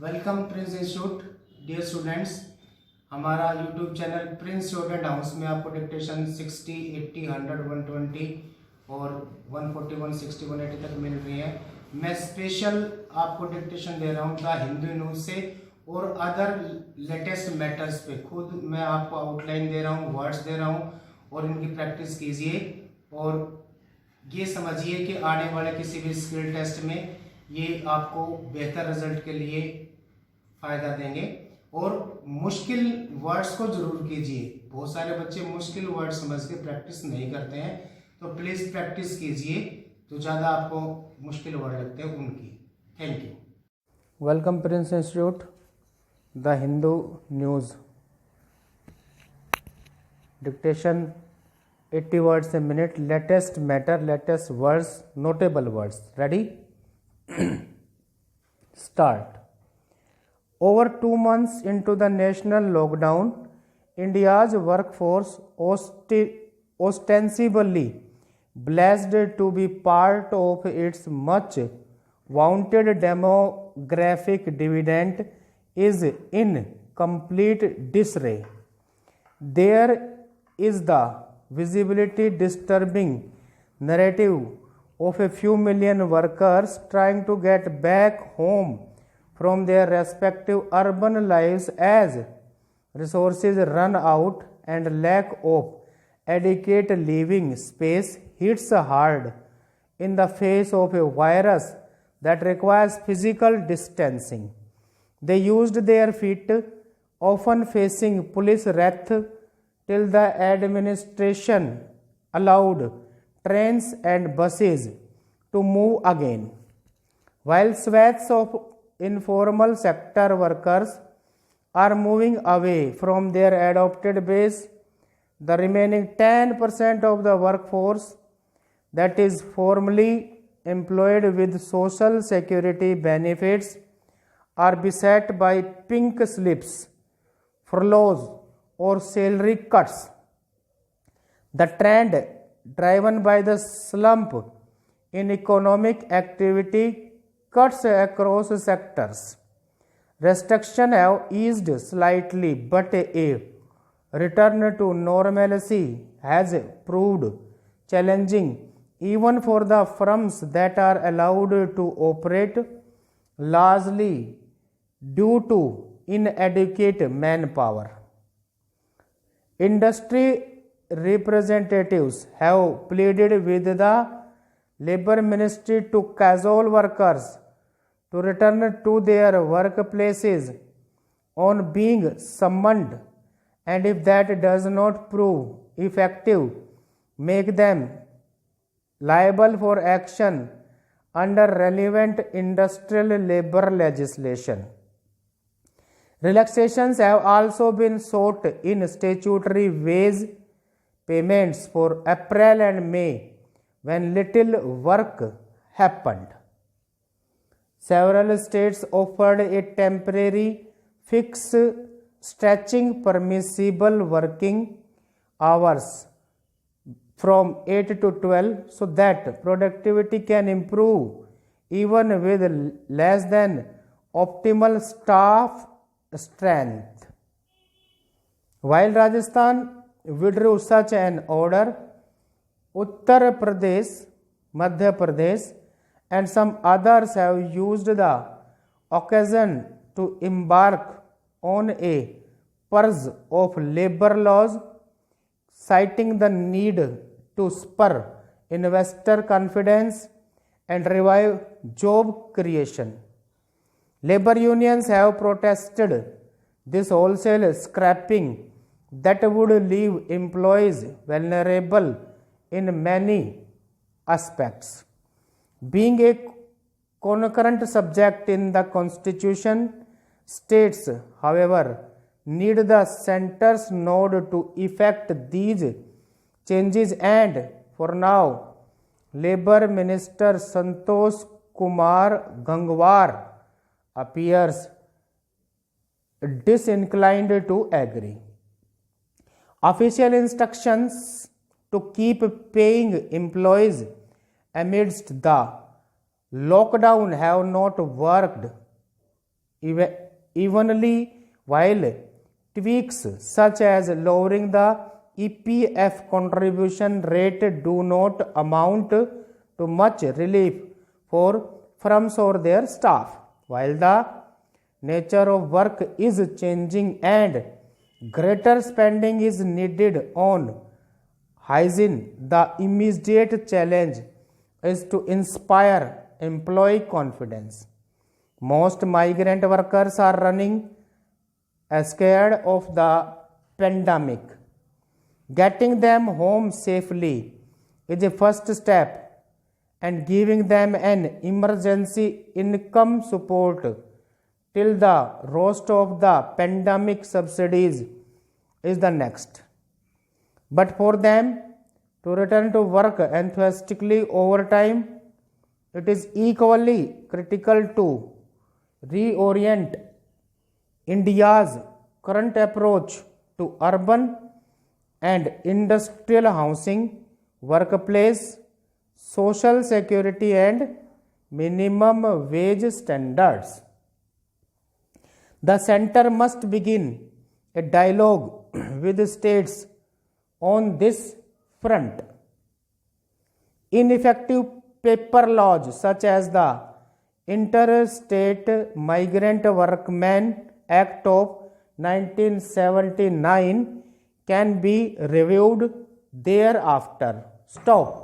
Welcome Prince Institute. Dear students, हमारा YouTube channel Prince Student House में आपको dictation 60, 80, 100, 120 और 140, 160, 180 तक मिल रही है। मैं स्पेशल आपको डिक्टेशन दे रहा हूँ द हिंदू न्यूज़ से और अदर लेटेस्ट मैटर्स पे। खुद मैं आपको आउटलाइन दे रहा हूँ, वर्ड्स दे रहा हूँ और इनकी प्रैक्टिस कीजिए और ये समझिए कि आने वाले किसी भी स्किल टेस्ट में ये आपको बेहतर रिजल्ट के लिए फ़ायदा देंगे। और मुश्किल वर्ड्स को ज़रूर कीजिए। बहुत सारे बच्चे मुश्किल वर्ड समझ के प्रैक्टिस नहीं करते हैं, तो प्लीज़ प्रैक्टिस कीजिए। तो ज़्यादा आपको मुश्किल वर्ड लगते हैं उनकी। Thank you. Welcome Prince institute the Hindu news. Dictation 80 words a minute, latest matter, latest words, notable words. Ready? Start. Over 2 months into the national lockdown, India's workforce ostensibly blessed to be part of its much vaunted demographic dividend is in complete disarray. There is the visibility disturbing narrative of a few million workers trying to get back home from their respective urban lives as resources run out and lack of adequate living space hits hard in the face of a virus that requires physical distancing. They used their feet, often facing police wrath, till the administration allowed trains and buses to move again. While swaths of informal sector workers are moving away from their adopted base, the remaining 10% of the workforce that is formally employed with social security benefits are beset by pink slips, furloughs, or salary cuts. The trend, driven by the slump in economic activity, cuts across sectors. Restrictions have eased slightly, but a return to normalcy has proved challenging even for the firms that are allowed to operate largely due to inadequate manpower. Industry representatives have pleaded with the Labour Ministry to casual workers to return to their workplaces on being summoned, and if that does not prove effective, make them liable for action under relevant industrial labour legislation. Relaxations have also been sought in statutory wage payments for April and May, when little work happened. Several states offered a temporary fix stretching permissible working hours from 8 to 12 so that productivity can improve even with less than optimal staff strength. While Rajasthan withdrew such an order, Uttar Pradesh, Madhya Pradesh, and some others have used the occasion to embark on a purge of labor laws, citing the need to spur investor confidence and revive job creation. Labor unions have protested this wholesale scrapping that would leave employees vulnerable in many aspects. Being a concurrent subject in the Constitution, states, however, need the center's nod to effect these changes, and for now, Labour Minister Santosh Kumar Gangwar appears disinclined to agree. Official instructions to keep paying employees amidst the lockdown have not worked evenly, while tweaks such as lowering the EPF contribution rate do not amount to much relief for firms or their staff. While the nature of work is changing and greater spending is needed on hygiene, the immediate challenge is to inspire employee confidence. Most migrant workers are running scared of the pandemic. Getting them home safely is a first step, and giving them an emergency income support till the rest of the pandemic subsidies is the next. But for them to return to work enthusiastically over time, it is equally critical to reorient India's current approach to urban and industrial housing, workplace, social security and minimum wage standards. The center must begin a dialogue with states on this front. Ineffective paper laws such as the Interstate Migrant Workmen Act of 1979 can be reviewed thereafter. Stop.